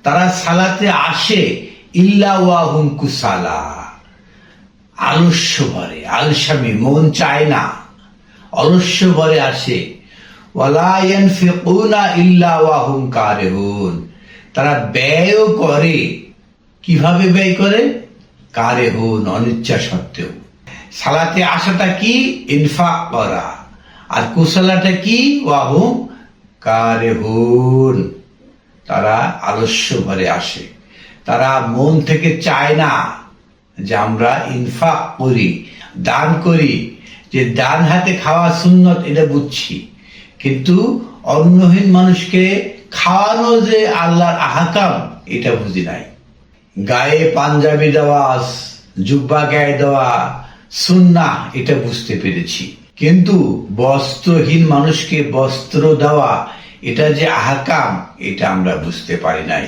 তারা সালাতে আসে ইল্লা ওয়াহুম কুসালা, আলস্য ভরে, আলসামি, মন চায় না, অলস্য ভরে আসে। ওয়ালা ইয়ানফিকুনা ইল্লা ওয়াহুম কারিহুন, তারা ব্যয়ও করে, কিভাবে ব্যয় করে? কারিহুন, অনিচ্ছা সত্ত্বেও। সালাতে আসাটা কি? ইনফাক করা। আর কুসালাটা কি? ওয়াহুম কারিহুন, তারা আলস্য ভরে আসে। তারা মন থেকে চায় না যে আমরা ইনফাক করি, দান করি। যে ডান হাতে খাওয়া সুন্নত এটা বুঝছি, কিন্তু অন্নহীন মানুষকে খাওয়ানো যে আল্লাহর আহকাম এটা বুঝি নাই। গায়ে পাঞ্জাবি দেওয়া, জুব্বা গায়ে দেওয়া সুন্নাহ এটা বুঝতে পেরেছি, কিন্তু বস্ত্রহীন মানুষকে বস্ত্র দেওয়া এটা যে আহকাম এটা আমরা বুঝতে পারি নাই।